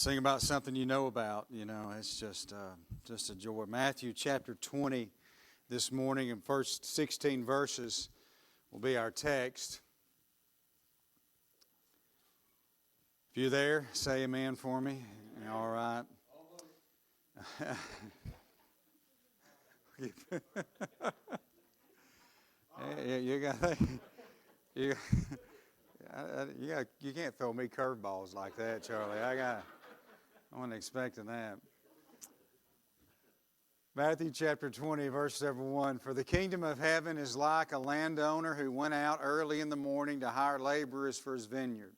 Sing about something you know about. It's just a joy. Matthew chapter 20 this morning, and first 16 verses will be our text. If you're there, say amen for me. All right. You can't throw me curveballs like that, Charlie. I wasn't expecting that. Matthew chapter 20, verse 1. For the kingdom of heaven is like a landowner who went out early in the morning to hire laborers for his vineyard.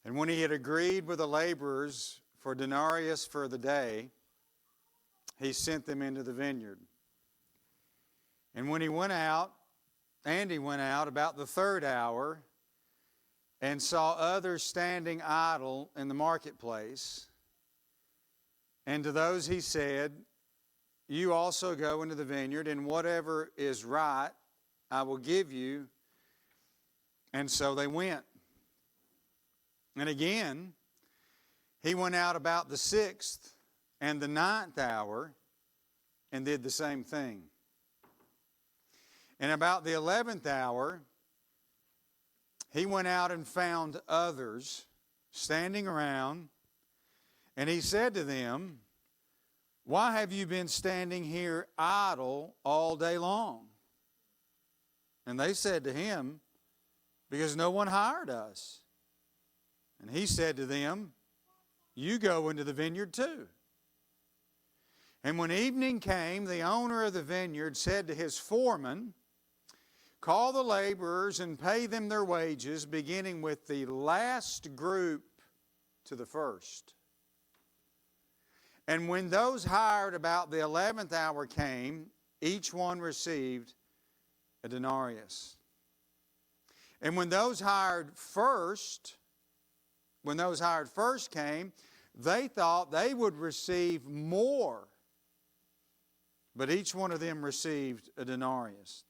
And when he had agreed with the laborers for denarius for the day, he sent them into the vineyard. And he went out about the third hour and saw others standing idle in the marketplace. And to those he said, you also go into the vineyard, and whatever is right I will give you. And so they went. And again, he went out about the 6th and the 9th hour and did the same thing. And about the 11th hour, he went out and found others standing around, and he said to them, why have you been standing here idle all day long? And they said to him, because no one hired us. And he said to them, you go into the vineyard too. And when evening came, the owner of the vineyard said to his foreman, call the laborers and pay them their wages, beginning with the last group to the first. And when those hired about the 11th hour came, each one received a denarius. And when those hired first came, they thought they would receive more. But each one of them received a denarius.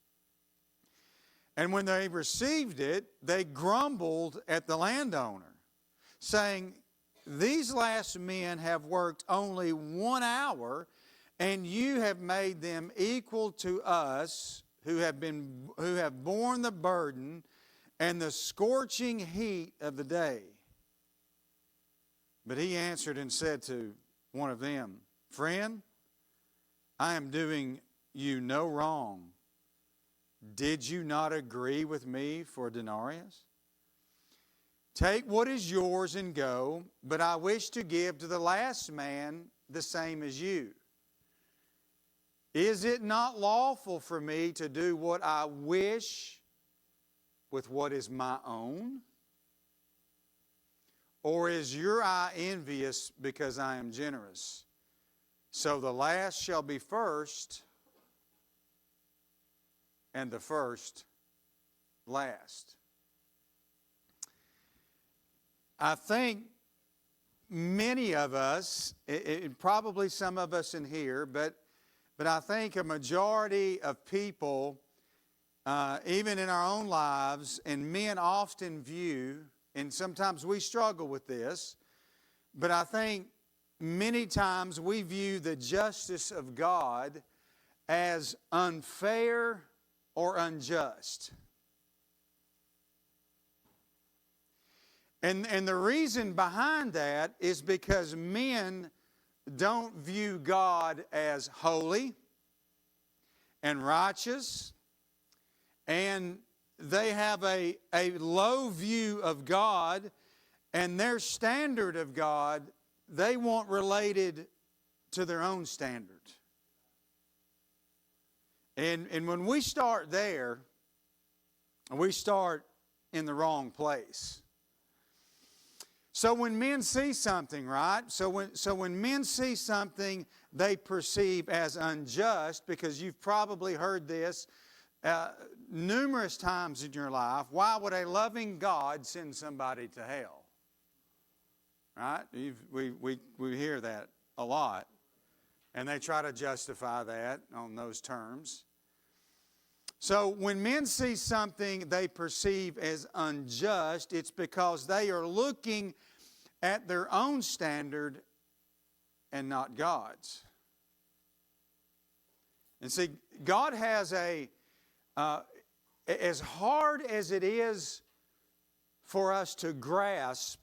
And when they received it, they grumbled at the landowner, saying, these last men have worked only 1 hour, and you have made them equal to us who have borne the burden and the scorching heat of the day. But he answered and said to one of them, friend, I am doing you no wrong. Did you not agree with me for a denarius? Take what is yours and go, but I wish to give to the last man the same as you. Is it not lawful for me to do what I wish with what is my own? Or is your eye envious because I am generous? So the last shall be first, and the first last. I think many of us, probably some of us in here, but I think a majority of people, even in our own lives, and men often view, and sometimes we struggle with this, but I think many times we view the justice of God as unfair or unjust. And the reason behind that is because men don't view God as holy and righteous, and they have a low view of God, and their standard of God they want related to their own standard. And when we start there, we start in the wrong place. So when men see something, right? So when men see something they perceive as unjust, because you've probably heard this numerous times in your life, why would a loving God send somebody to hell? Right? We hear that a lot. And they try to justify that on those terms. So when men see something they perceive as unjust, it's because they are looking at their own standard and not God's. And see, God has as hard as it is for us to grasp,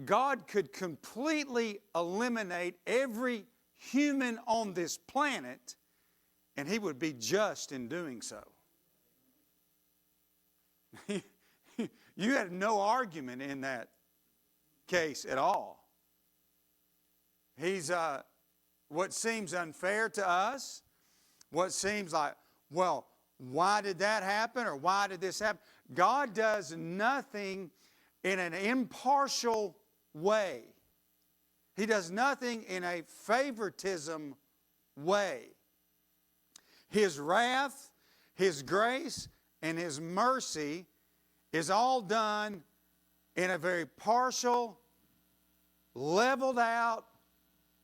God could completely eliminate every human on this planet, and He would be just in doing so. You had no argument in that case at all. He's what seems unfair to us, what seems like, well, why did that happen or why did this happen? God does nothing in an impartial way. He does nothing in a favoritism way. His wrath, His grace, and His mercy is all done in a very partial, leveled out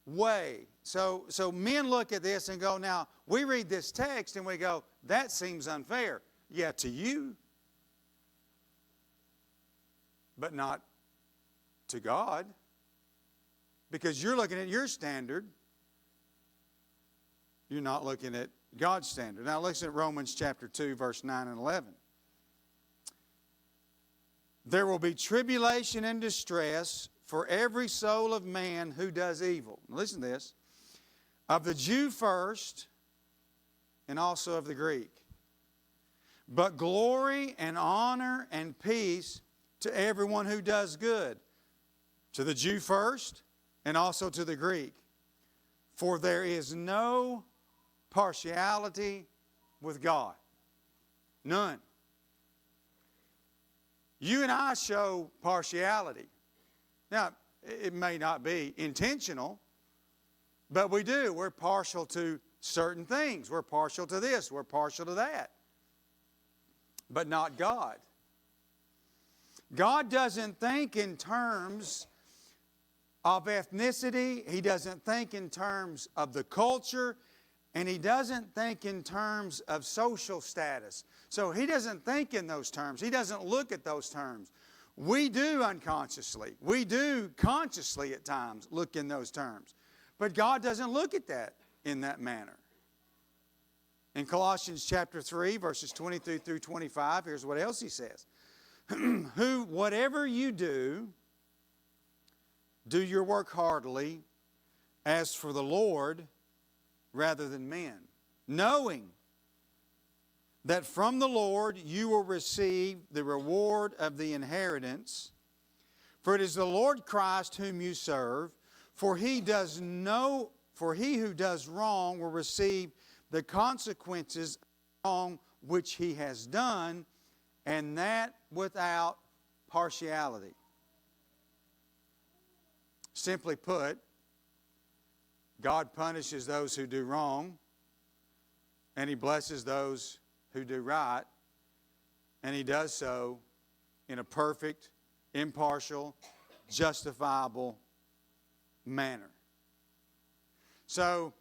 way. So men look at this and go, now, we read this text and we go, that seems unfair. Yeah, to you, but not to God. Because you're looking at your standard. You're not looking at God's standard. Now listen at Romans chapter 2, verse 9 and 11. There will be tribulation and distress for every soul of man who does evil. Now listen to this. Of the Jew first, and also of the Greek. But glory and honor and peace to everyone who does good. To the Jew first, and also to the Greek. For there is no partiality with God. None. You and I show partiality. Now, it may not be intentional, but we do. We're partial to certain things. We're partial to this. We're partial to that. But not God. God doesn't think in terms of ethnicity. He doesn't think in terms of the culture. And He doesn't think in terms of social status. So He doesn't think in those terms. He doesn't look at those terms. We do unconsciously. We do consciously at times look in those terms. But God doesn't look at that in that manner. In Colossians chapter 3, verses 22 through 25, here's what else He says. Who, whatever you do your work heartily, as for the Lord, rather than men, knowing that from the Lord you will receive the reward of the inheritance. For it is the Lord Christ whom you serve. For he who does wrong will receive the consequences of the wrong which he has done, and that without partiality. Simply put, God punishes those who do wrong, and He blesses those who do right, and He does so in a perfect, impartial, justifiable manner. So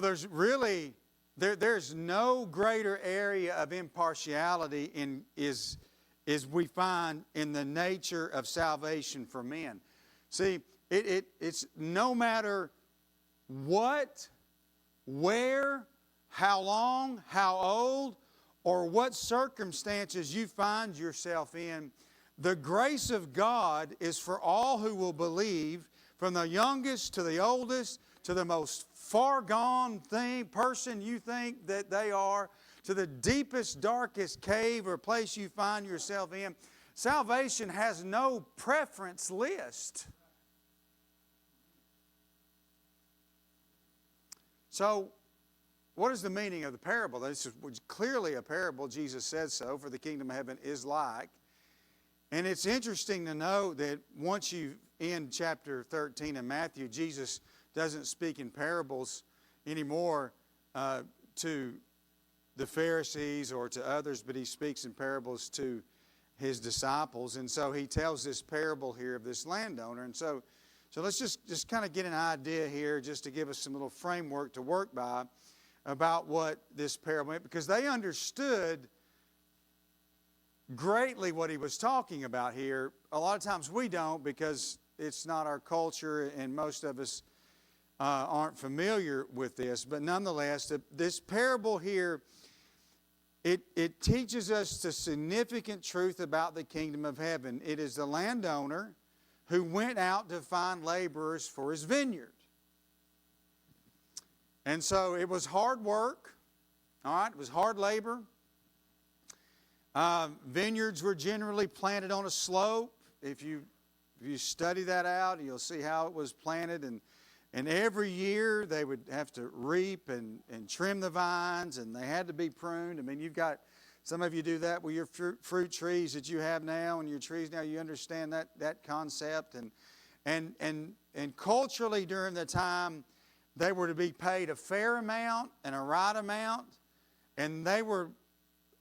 there's really, there's no greater area of impartiality is we find in the nature of salvation for men. See, it's no matter what, where, how long, how old, or what circumstances you find yourself in, the grace of God is for all who will believe, from the youngest to the oldest, to the most far gone person you think that they are, to the deepest, darkest cave or place you find yourself in. Salvation has no preference list. So, what is the meaning of the parable? This is clearly a parable. Jesus said so, for the kingdom of heaven is like. And it's interesting to know that once you end chapter 13 in Matthew, Jesus doesn't speak in parables anymore to the Pharisees or to others, but He speaks in parables to His disciples. And so He tells this parable here of this landowner. And so let's just kind of get an idea here, just to give us some little framework to work by about what this parable meant, because they understood greatly what he was talking about here. A lot of times we don't, because it's not our culture and most of us aren't familiar with this. But nonetheless, this parable here, it teaches us the significant truth about the kingdom of heaven. It is the landowner who went out to find laborers for his vineyard. And so it was hard work. All right, it was hard labor. Vineyards were generally planted on a slope. If you study that out, you'll see how it was planted. And every year they would have to reap and trim the vines, and they had to be pruned. I mean, you've got, some of you do that with your fruit trees that you have now and your trees now. You understand that concept. And culturally during the time, they were to be paid a fair amount and a right amount, and they were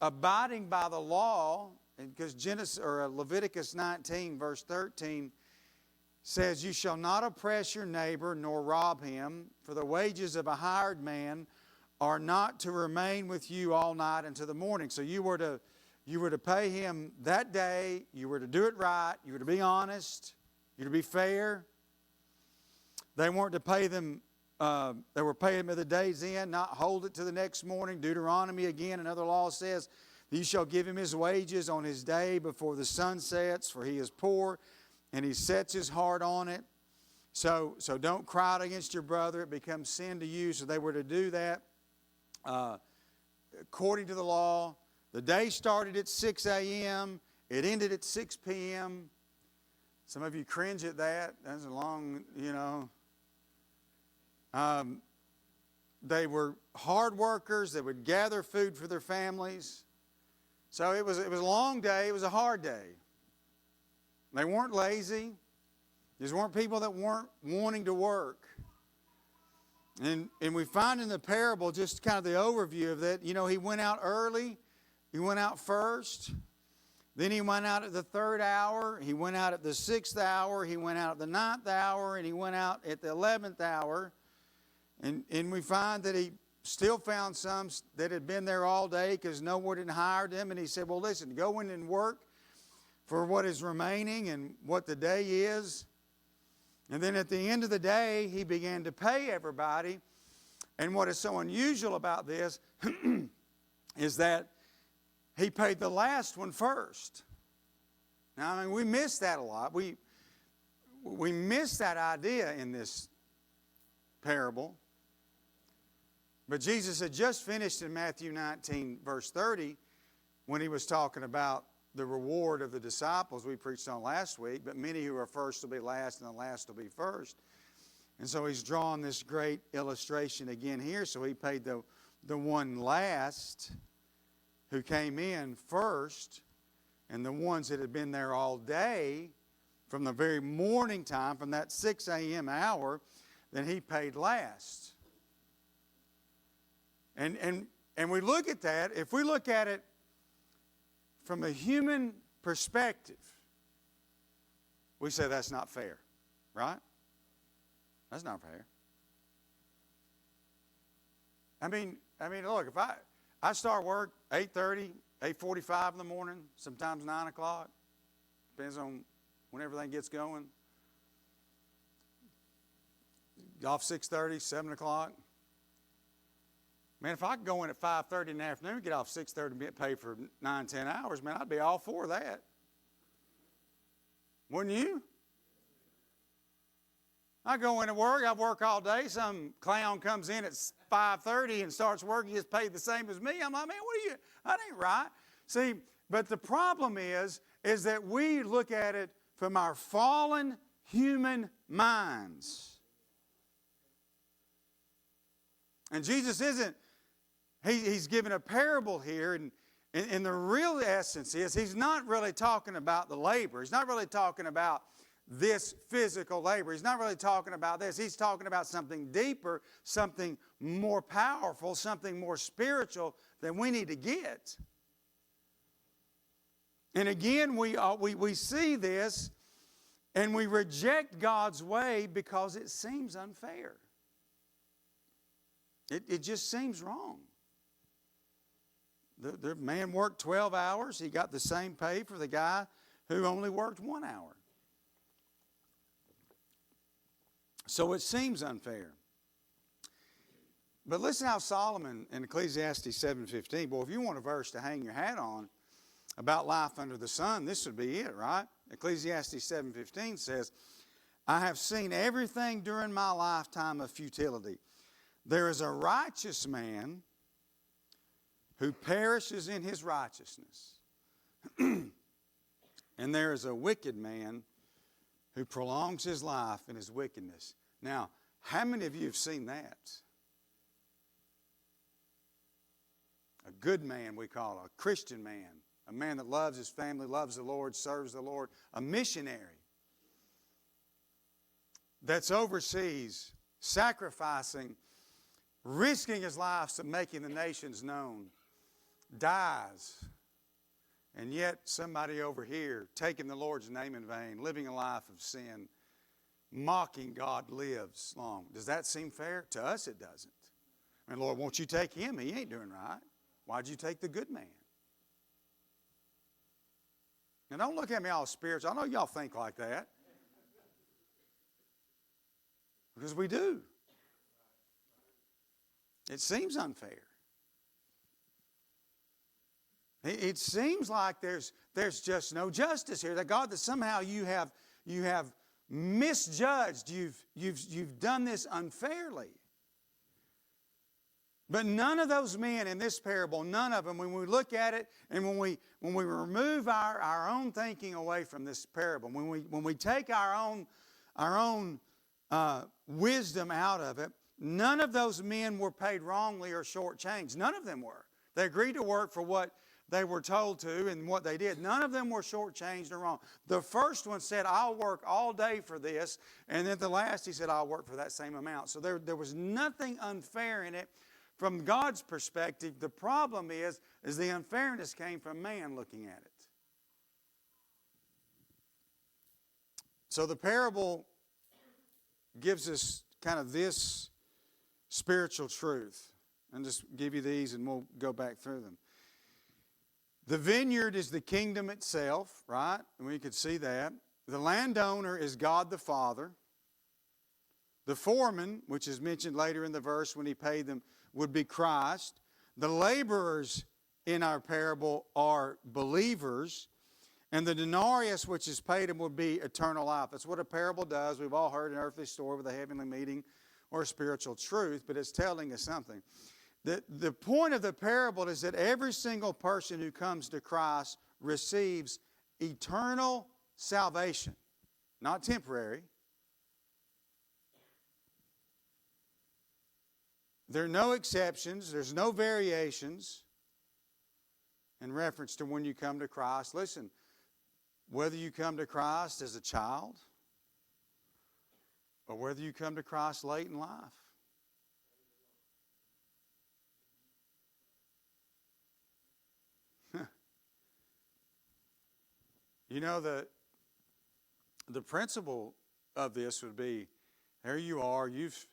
abiding by the law, because Leviticus 19 verse 13 says, "You shall not oppress your neighbor nor rob him, for the wages of a hired man are not to remain with you all night until the morning." So you were to pay him that day. You were to do it right. You were to be honest. You were to be fair. They weren't to pay them. They were paying him at the day's end, not hold it to the next morning. Deuteronomy again, another law says, "You shall give him his wages on his day before the sun sets, for he is poor, and he sets his heart on it." So don't cry out against your brother. It becomes sin to you. So they were to do that according to the law. The day started at 6 a.m. It ended at 6 p.m. Some of you cringe at that. That's a long, They were hard workers. They would gather food for their families. So it was a long day. It was a hard day. They weren't lazy. These weren't people that weren't wanting to work. And we find in the parable just kind of the overview of that. He went out early. He went out first. Then he went out at the 3rd hour. He went out at the 6th hour. He went out at the 9th hour. And he went out at the 11th hour. And we find that he still found some that had been there all day because no one had hired them. And he said, "Well, listen, go in and work for what is remaining and what the day is." And then at the end of the day, he began to pay everybody. And what is so unusual about this is that he paid the last one first. Now, I mean, we miss that a lot. We miss that idea in this parable. But Jesus had just finished in Matthew 19, verse 30, when he was talking about the reward of the disciples we preached on last week. "But many who are first will be last, and the last will be first." And so he's drawn this great illustration again here. So he paid the one last who came in first, and the ones that had been there all day, from the very morning time, from that 6 a.m. hour, then he paid last. And we look at that, if we look at it from a human perspective, we say that's not fair, right? That's not fair. I mean, look, if I start work 8:30, 8:45 in the morning, sometimes 9 o'clock, depends on when everything gets going. Get off 6:30, 7 o'clock. Man, if I could go in at 5:30 in the afternoon, get off 6:30 and get paid for 9, 10 hours, man, I'd be all for that. Wouldn't you? I go into work, I work all day, some clown comes in at 5:30 and starts working, he gets paid the same as me. I'm like, man, that ain't right. See, but the problem is that we look at it from our fallen human minds. And Jesus isn't, he's given a parable here, and the real essence is he's not really talking about the labor. He's not really talking about this physical labor. He's not really talking about this. He's talking about something deeper, something more powerful, something more spiritual that we need to get. And again, we see this and we reject God's way because it seems unfair. It just seems wrong. The man worked 12 hours. He got the same pay for the guy who only worked 1 hour. So it seems unfair. But listen how Solomon in Ecclesiastes 7:15, boy, if you want a verse to hang your hat on about life under the sun, this would be it, right? Ecclesiastes 7:15 says, I have seen everything during my lifetime of futility. There is a righteous man who perishes in his righteousness. And there is a wicked man who prolongs his life in his wickedness. Now, how many of you have seen that? A good man, we call it, a Christian man, a man that loves his family, loves the Lord, serves the Lord, a missionary that's overseas, sacrificing, risking his life to making the nations known, dies. And yet somebody over here taking the Lord's name in vain, living a life of sin, mocking God, lives long. Does that seem fair? To us it doesn't. And Lord, won't you take him? He ain't doing right. Why'd you take the good man? Now don't look at me all spiritual. I know y'all think like that. Because we do. It seems unfair. It seems like there's just no justice here. That God, that somehow you have misjudged. You've done this unfairly. But none of those men in this parable, none of them, when we look at it and when we remove our own thinking away from this parable, when we take our own wisdom out of it, none of those men were paid wrongly or shortchanged. None of them were. They agreed to work for what they were told to and what they did. None of them were shortchanged or wrong. The first one said, I'll work all day for this. And then the last, he said, I'll work for that same amount. So there was nothing unfair in it from God's perspective. The problem is the unfairness came from man looking at it. So the parable gives us kind of this spiritual truth. I'll just give you these and we'll go back through them. The vineyard is the kingdom itself, right? And we could see that. The landowner is God the Father. The foreman, which is mentioned later in the verse when he paid them, would be Christ. The laborers in our parable are believers. And the denarius, which is paid him, would be eternal life. That's what a parable does. We've all heard an earthly story with a heavenly meaning or a spiritual truth, but it's telling us something. The point of the parable is that every single person who comes to Christ receives eternal salvation, not temporary. There are no exceptions. There's no variations in reference to when you come to Christ. Listen, whether you come to Christ as a child or whether you come to Christ late in life, you know, the principle of this would be, there you are, you've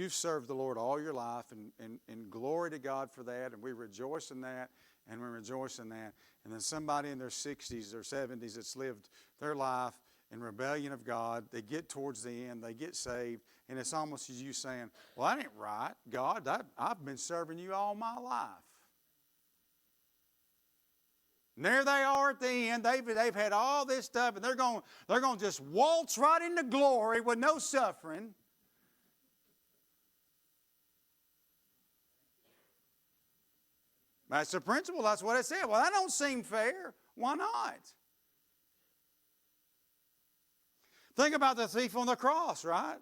served the Lord all your life, and glory to God for that, and we rejoice in that, and we rejoice in that. And then somebody in their 60s or 70s that's lived their life in rebellion of God, they get towards the end, they get saved, and it's almost as you saying, well, that ain't right. God, I've been serving you all my life. And there they are at the end. They've had all this stuff, and they're going to just waltz right into glory with no suffering. That's the principle. That's what it said. Well, that don't seem fair. Why not? Think about the thief on the cross, right?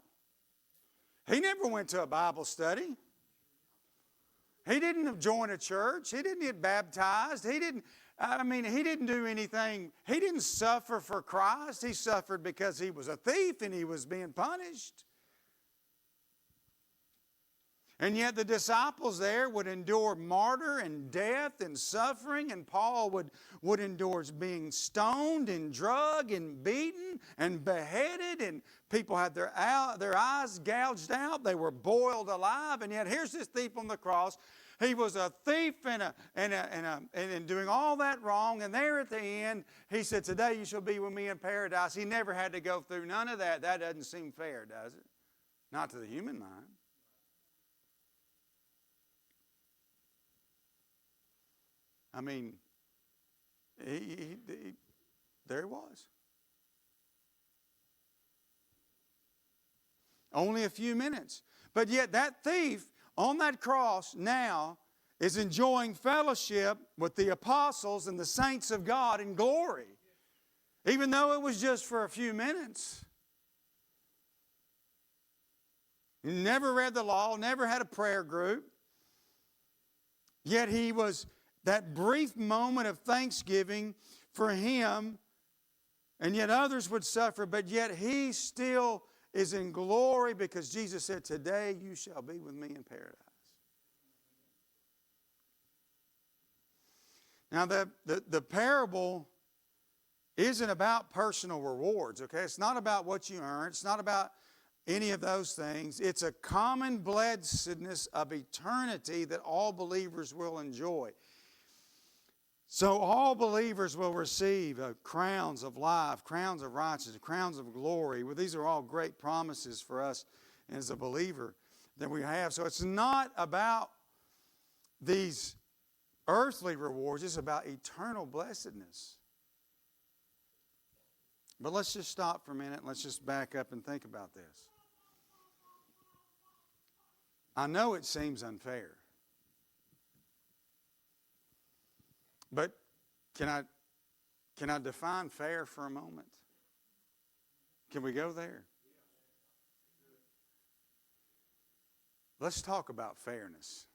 He never went to a Bible study. He didn't join a church. He didn't get baptized. He didn't do anything. He didn't suffer for Christ. He suffered because he was a thief and he was being punished. And yet the disciples there would endure martyr and death and suffering, and Paul would endure being stoned and drugged and beaten and beheaded, and people had their eyes gouged out. They were boiled alive, and yet here's this thief on the cross. He was a thief and doing all that wrong. And there at the end, he said, today you shall be with me in paradise. He never had to go through none of that. That doesn't seem fair, does it? Not to the human mind. I mean, there he was. Only a few minutes. But yet that thief on that cross now is enjoying fellowship with the apostles and the saints of God in glory. Even though it was just for a few minutes. He never read the law, never had a prayer group. Yet he was that brief moment of thanksgiving for him, and yet others would suffer, but yet he still is in glory because Jesus said, today you shall be with me in paradise. Now the parable isn't about personal rewards, okay? It's not about what you earn. It's not about any of those things. It's a common blessedness of eternity that all believers will enjoy. So all believers will receive crowns of life, crowns of righteousness, crowns of glory. Well, these are all great promises for us as a believer that we have. So it's not about these earthly rewards. It's about eternal blessedness. But let's just stop for a minute. Let's just back up and think about this. I know it seems unfair. But can I define fair for a moment? Can we go there? Let's talk about fairness.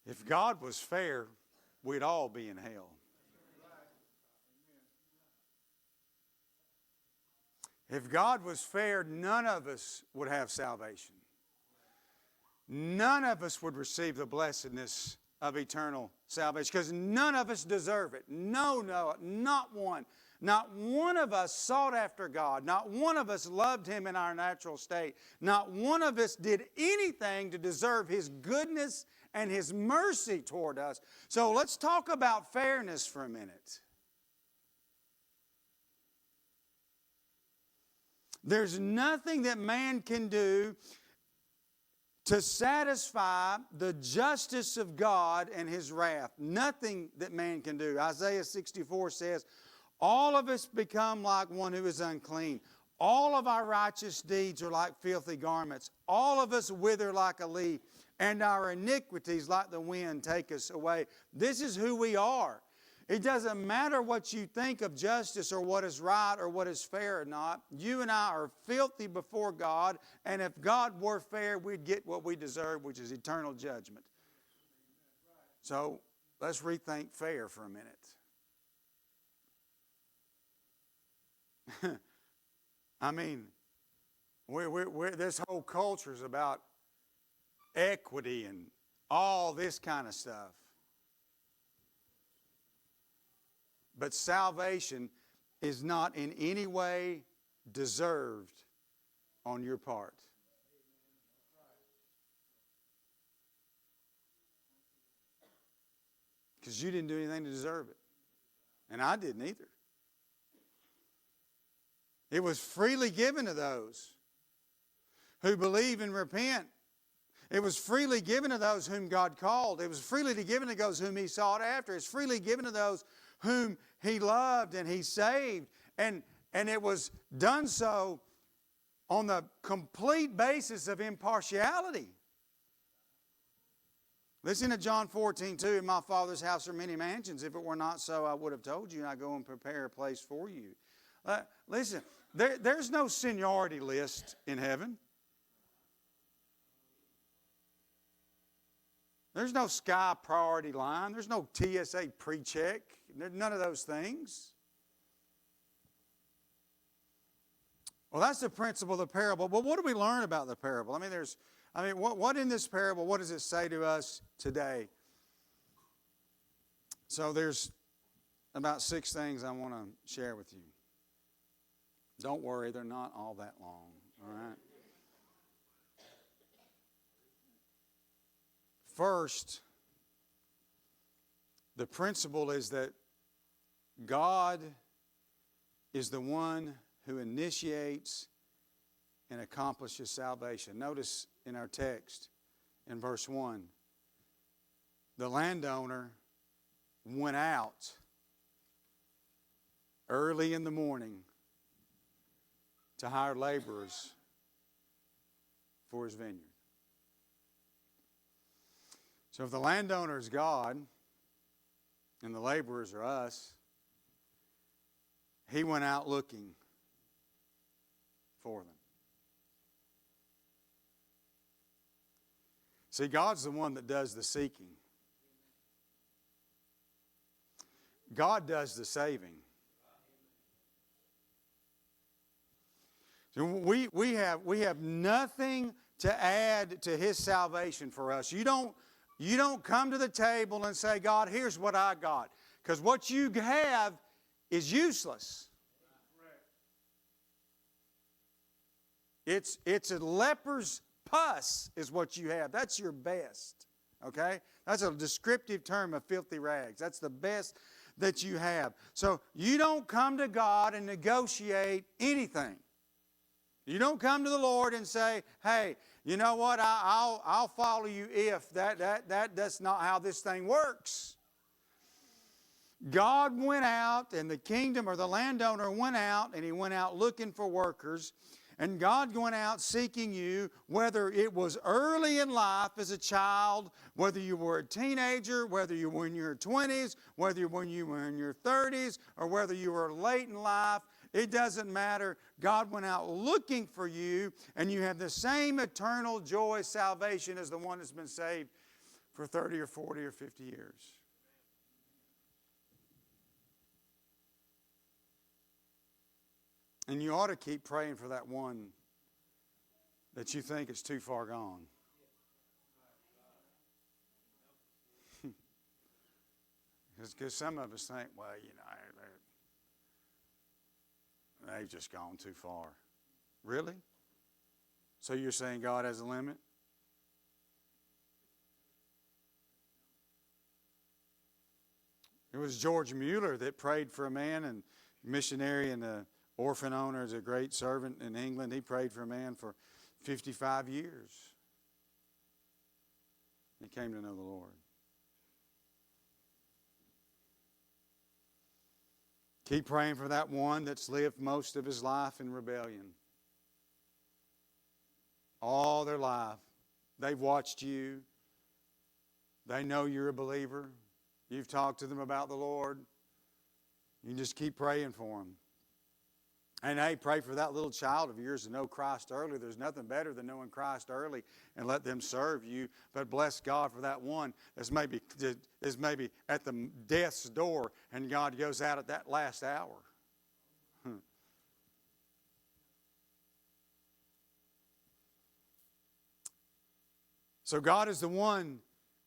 If God was fair, we'd all be in hell. If God was fair, none of us would have salvation. None of us would receive the blessedness of eternal salvation because none of us deserve it. No, not one. Not one of us sought after God. Not one of us loved Him in our natural state. Not one of us did anything to deserve His goodness and His mercy toward us. So let's talk about fairness for a minute. There's nothing that man can do to satisfy the justice of God and His wrath. Nothing that man can do. Isaiah 64 says, all of us become like one who is unclean. All of our righteous deeds are like filthy garments. All of us wither like a leaf, and our iniquities like the wind take us away. This is who we are. It doesn't matter what you think of justice or what is right or what is fair or not. You and I are filthy before God, and if God were fair, we'd get what we deserve, which is eternal judgment. So let's rethink fair for a minute. I mean, this whole culture is about equity and all this kind of stuff. But salvation is not in any way deserved on your part. Because you didn't do anything to deserve it. And I didn't either. It was freely given to those who believe and repent. It was freely given to those whom God called. It was freely given to those whom He sought after. It's freely given to those whom He loved and He saved. And it was done so on the complete basis of impartiality. Listen to John 14:2. In my Father's house are many mansions. If it were not so, I would have told you, and I go and prepare a place for you. Listen, there's no seniority list in heaven. There's no sky priority line. There's no TSA pre-check. There's none of those things. Well, that's the principle of the parable. But what do we learn about the parable? What in this parable, what does it say to us today? So there's about 6 things I want to share with you. Don't worry, they're not all that long, all right? First, the principle is that God is the one who initiates and accomplishes salvation. Notice in our text in verse 1, the landowner went out early in the morning to hire laborers for his vineyard. So if the landowner is God and the laborers are us, he went out looking for them. See, God's the one that does the seeking. God does the saving. So we have nothing to add to His salvation for us. You don't come to the table and say, God, here's what I got. Because what you have is useless. It's a leper's pus is what you have. That's your best. Okay? That's a descriptive term of filthy rags. That's the best that you have. So you don't come to God and negotiate anything. You don't come to the Lord and say, hey, you know what, I'll follow you if. That's not how this thing works. God went out, and the kingdom or the landowner went out, and he went out looking for workers. And God went out seeking you, whether it was early in life as a child, whether you were a teenager, whether you were in your 20s, whether when you were in your 30s, or whether you were late in life. It doesn't matter. God went out looking for you, and you have the same eternal joy, salvation as the one that's been saved for 30 or 40 or 50 years. And you ought to keep praying for that one that you think is too far gone. Because some of us think, well, you know, they've just gone too far. Really? So you're saying God has a limit? It was George Mueller that prayed for a man, and missionary and a orphan owner, is a great servant in England. He prayed for a man for 55 years. He came to know the Lord. Keep praying for that one that's lived most of his life in rebellion. All their life. They've watched you. They know you're a believer. You've talked to them about the Lord. You just keep praying for them. And hey, pray for that little child of yours to know Christ early. There's nothing better than knowing Christ early and let them serve you. But bless God for that one that's maybe at the death's door, and God goes out at that last hour. So God is the one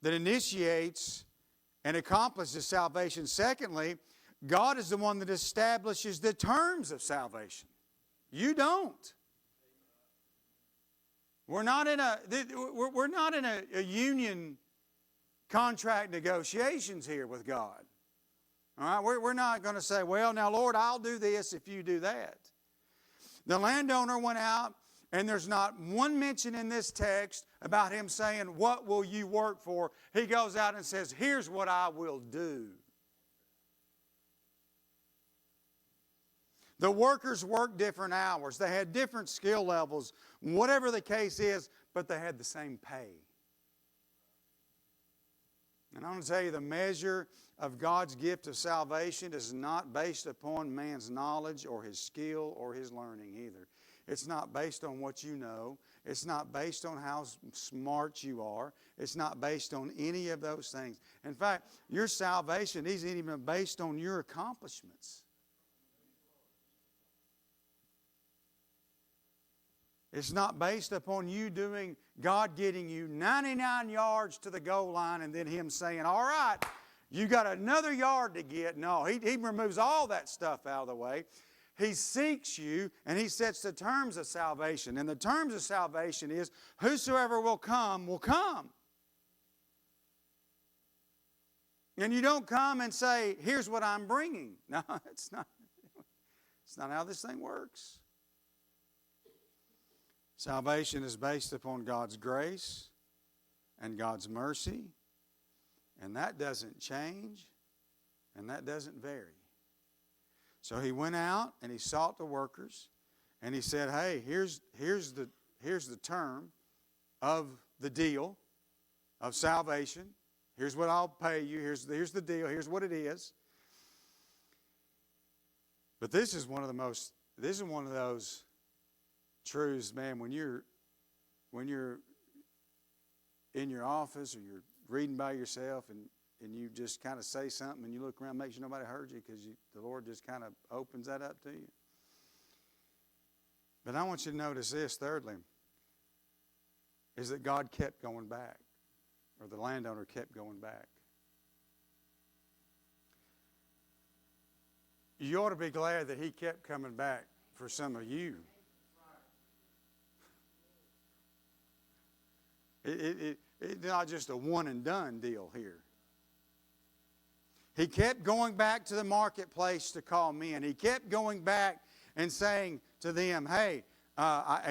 that initiates and accomplishes salvation. Secondly, God is the one that establishes the terms of salvation. You don't. We're not in a union contract negotiations here with God. All right, we're not going to say, well, now, Lord, I'll do this if you do that. The landowner went out, and there's not one mention in this text about him saying, what will you work for? He goes out and says, here's what I will do. The workers worked different hours. They had different skill levels, whatever the case is, but they had the same pay. And I want to tell you, the measure of God's gift of salvation is not based upon man's knowledge or his skill or his learning either. It's not based on what you know. It's not based on how smart you are. It's not based on any of those things. In fact, your salvation isn't even based on your accomplishments. It's not based upon you doing, God getting you 99 yards to the goal line and then Him saying, all right, you got another yard to get. No, He removes all that stuff out of the way. He seeks you, and He sets the terms of salvation. And the terms of salvation is, whosoever will come will come. And you don't come and say, here's what I'm bringing. No, it's not how this thing works. Salvation is based upon God's grace and God's mercy. And that doesn't change and that doesn't vary. So he went out and he sought the workers and he said, hey, here's the term of the deal of salvation. Here's what I'll pay you. Here's the deal. Here's what it is. But this is one of those truths, man, when you're in your office or you're reading by yourself and you just kind of say something and you look around, make sure nobody heard you because the Lord just kind of opens that up to you. But I want you to notice this, thirdly, is that God kept going back, or the landowner kept going back. You ought to be glad that he kept coming back for some of you. It's not just a one and done deal here. He kept going back to the marketplace to call men. He kept going back and saying to them, hey,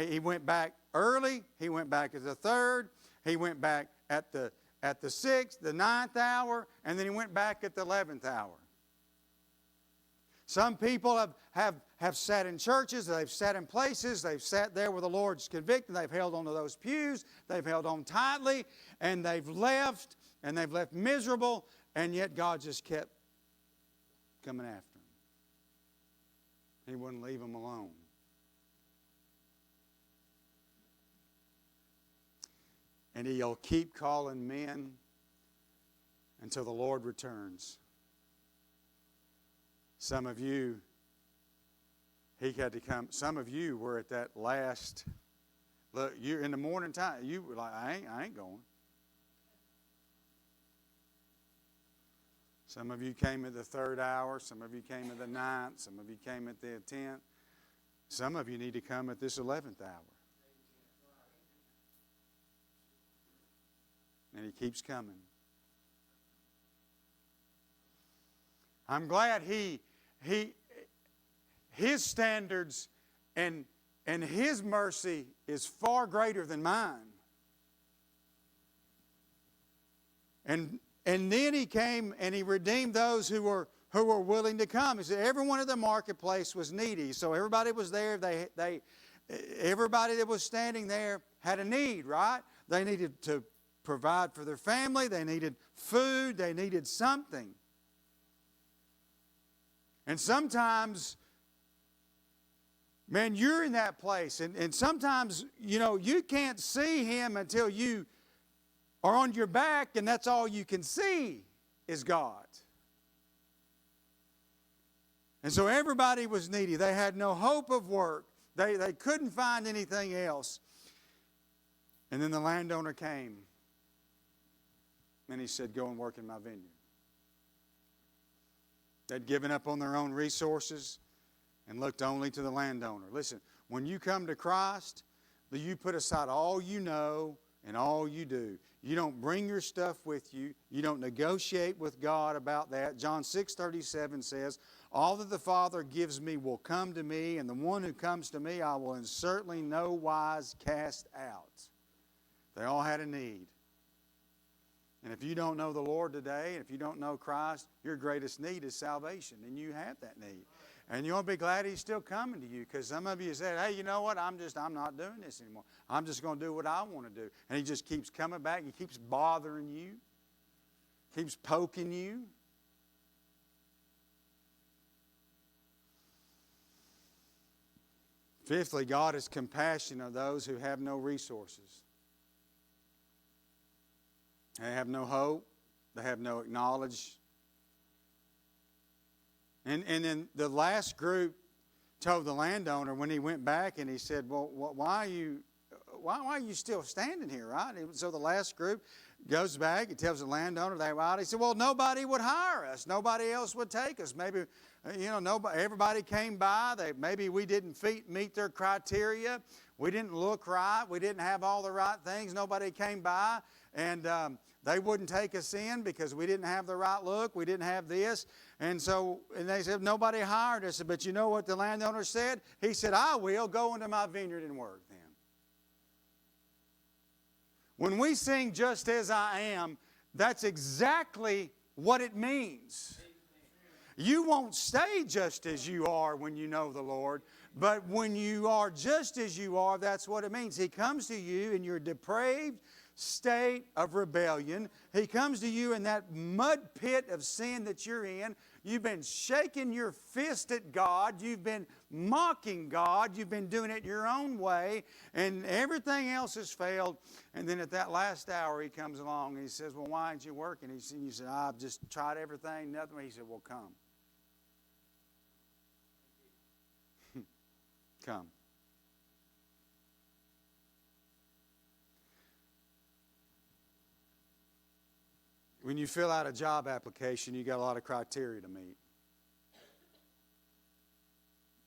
he went back early. He went back at the third. He went back at the 6th, the 9th hour, and then he went back at the 11th hour. Some people have sat in churches, they've sat in places, they've sat there where the Lord's convicted, they've held onto those pews, they've held on tightly, and they've left miserable, and yet God just kept coming after them. He wouldn't leave them alone. And He'll keep calling men until the Lord returns. Some of you, He had to come. Some of you were at that last. Look, you're in the morning time. You were like, I ain't going. Some of you came at the 3rd hour. Some of you came at the 9th. Some of you came at the 10th. Some of you need to come at this 11th hour. And He keeps coming. I'm glad His standards and His mercy is far greater than mine. And then He came and He redeemed those who were willing to come. He said everyone in the marketplace was needy. So everybody was there. Everybody that was standing there had a need, right? They needed to provide for their family. They needed food. They needed something. And sometimes, man, you're in that place. And sometimes, you can't see Him until you are on your back, and that's all you can see is God. And so everybody was needy. They had no hope of work. They couldn't find anything else. And then the landowner came, and he said, go and work in my vineyard. They'd given up on their own resources and looked only to the landowner. Listen, when you come to Christ, you put aside all you know and all you do. You don't bring your stuff with you. You don't negotiate with God about that. John 6:37 says, all that the Father gives me will come to me, and the one who comes to me I will in certainly no wise cast out. They all had a need. And if you don't know the Lord today, and if you don't know Christ, your greatest need is salvation, and you have that need. And you ought to be glad He's still coming to you, because some of you said, hey, you know what, I'm not doing this anymore. I'm just going to do what I want to do. And He just keeps coming back. He keeps bothering you, keeps poking you. Fifthly, God is compassionate of those who have no resources. They have no hope. They have no knowledge. And then the last group told the landowner when he went back, and he said, well, why are you still standing here, right? So the last group goes back. He tells the landowner they were out. He said, well, nobody would hire us. Nobody else would take us. Maybe, everybody came by. Maybe we didn't meet their criteria. We didn't look right. We didn't have all the right things. Nobody came by. And They wouldn't take us in because we didn't have the right look. We didn't have this. And they said, nobody hired us. But you know what the landowner said? He said, I will go into my vineyard and work then. When we sing Just As I Am, that's exactly what it means. You won't stay just as you are when you know the Lord. But when you are just as you are, that's what it means. He comes to you in your depraved state of rebellion. He comes to you in that mud pit of sin that you're in. You've been shaking your fist at God. You've been mocking God. You've been doing it your own way. And everything else has failed. And then at that last hour, He comes along and He says, well, why aren't you working? You said, I've just tried everything, nothing. He said, well, come. Come. When you fill out a job application, you got a lot of criteria to meet.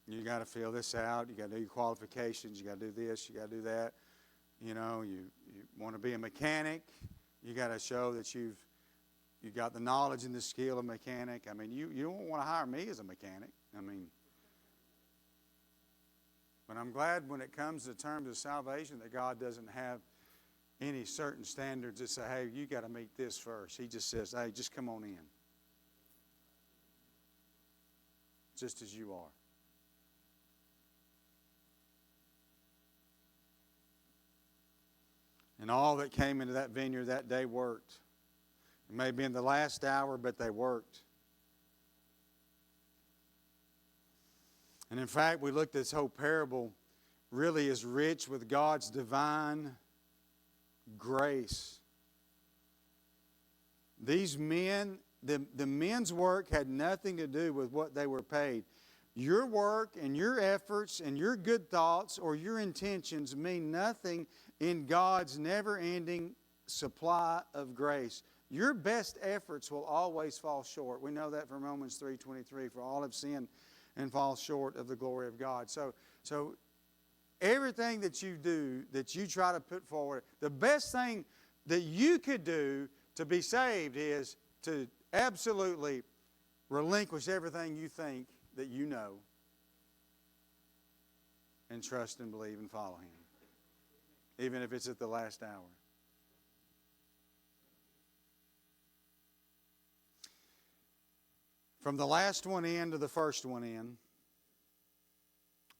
You got to fill this out. You got to do your qualifications. You got to do this. You got to do that. You know, you want to be a mechanic. You got to show that you got the knowledge and the skill of a mechanic. I mean, you don't want to hire me as a mechanic. I mean, but I'm glad when it comes to terms of salvation that God doesn't have any certain standards that say, hey, you got to meet this first. He just says, hey, just come on in. Just as you are. And all that came into that vineyard that day worked. It may be in the last hour, but they worked. And in fact, we looked at this whole parable really is rich with God's divine grace. These men, the men's work had nothing to do with what they were paid. Your work and your efforts and your good thoughts or your intentions mean nothing in God's never-ending supply of grace. Your best efforts will always fall short. We know that from Romans 3:23, for all have sinned and fall short of the glory of God. So everything that you do, that you try to put forward, the best thing that you could do to be saved is to absolutely relinquish everything you think that you know and trust and believe and follow Him, even if it's at the last hour. From the last one in to the first one in,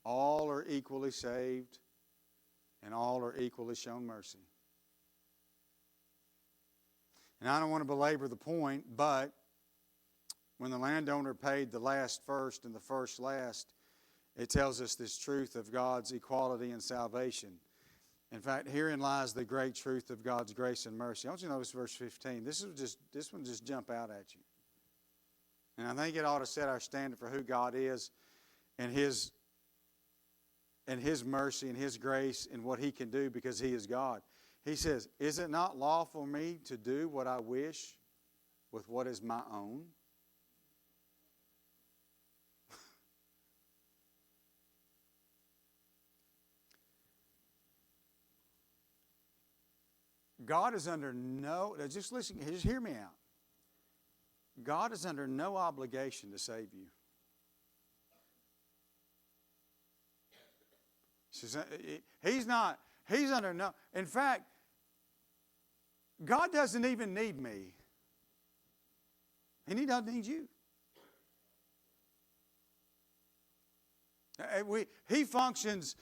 all are equally saved and all are equally shown mercy. And I don't want to belabor the point, but when the landowner paid the last first and the first last, it tells us this truth of God's equality and salvation. In fact, herein lies the great truth of God's grace and mercy. I want you to notice verse 15. This one just jump out at you. And I think it ought to set our standard for who God is and His mercy and His grace and what He can do because He is God. He says, is it not lawful for me to do what I wish with what is my own? God is under no, just listen, just hear me out. God is under no obligation to save you. He's under no, in fact, God doesn't even need me. And He doesn't need you. He functions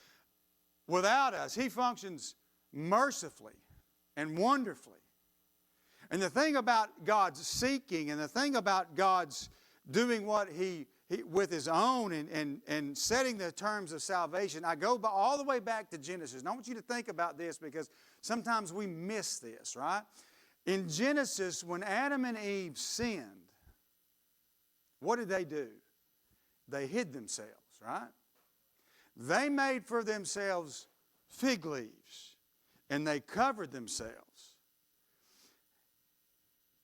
without us. He functions mercifully and wonderfully. And the thing about God's seeking and the thing about God's doing what He with His own and setting the terms of salvation, I go all the way back to Genesis. And I want you to think about this because sometimes we miss this, right? In Genesis, when Adam and Eve sinned, what did they do? They hid themselves, right? They made for themselves fig leaves and they covered themselves.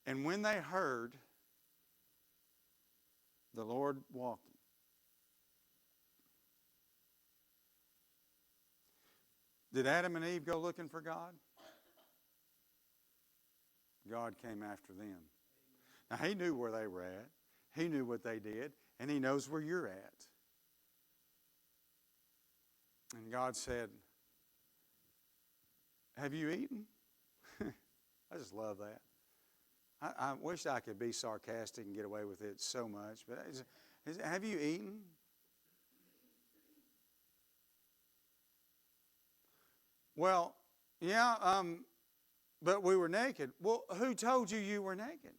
And when they heard the Lord walking, did Adam and Eve go looking for God? God came after them. Now, He knew where they were at. He knew what they did. And He knows where you're at. And God said, have you eaten? I just love that. I wish I could be sarcastic and get away with it so much. But have you eaten? Well, yeah, but we were naked. Well, who told you you were naked?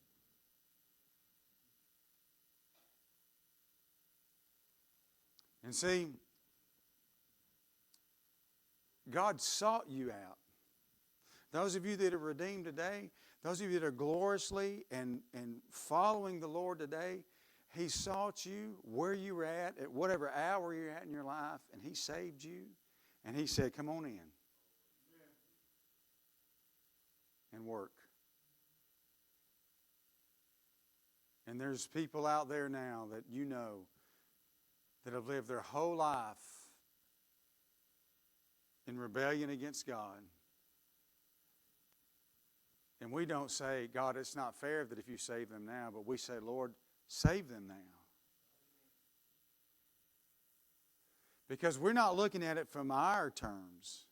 And see, God sought you out. Those of you that are redeemed today, those of you that are gloriously and following the Lord today, He sought you where you were at whatever hour you're at in your life, and He saved you. And He said, come on in and work. And there's people out there now that you know that have lived their whole life in rebellion against God. And we don't say, God, it's not fair that if you save them now, but we say, Lord, save them now. Because we're not looking at it from our terms.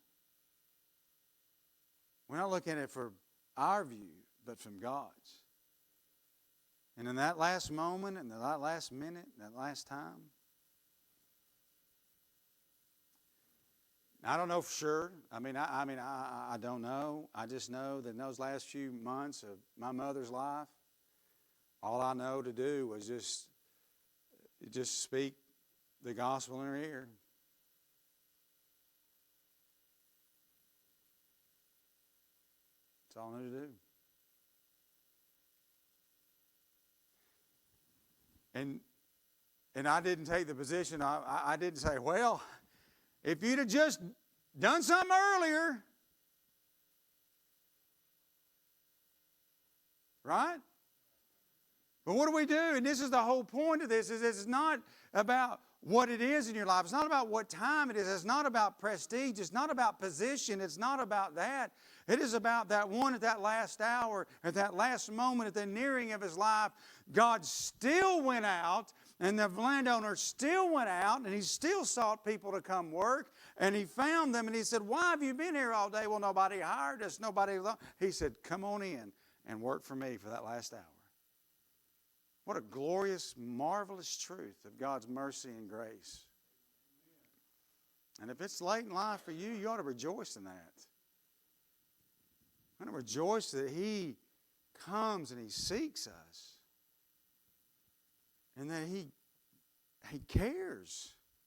We're not looking at it for our view, but from God's. And in that last moment, in that last minute, that last time, I don't know for sure. I don't know. I just know that in those last few months of my mother's life, all I know to do was just speak the gospel in her ear. That's all I knew to do. And I didn't take the position. I didn't say, well, if you'd have just done something earlier, right? But what do we do? And this is the whole point of this, is it's not about what it is in your life. It's not about what time it is. It's not about prestige. It's not about position. It's not about that. It is about that one at that last hour, at that last moment, at the nearing of his life. God still went out, and the landowner still went out, and he still sought people to come work, and he found them, and he said, why have you been here all day? Well, nobody hired us. He said, come on in and work for me for that last hour. What a glorious, marvelous truth of God's mercy and grace. And if it's late in life for you, you ought to rejoice in that. You ought to rejoice that He comes and He seeks us. And that He cares.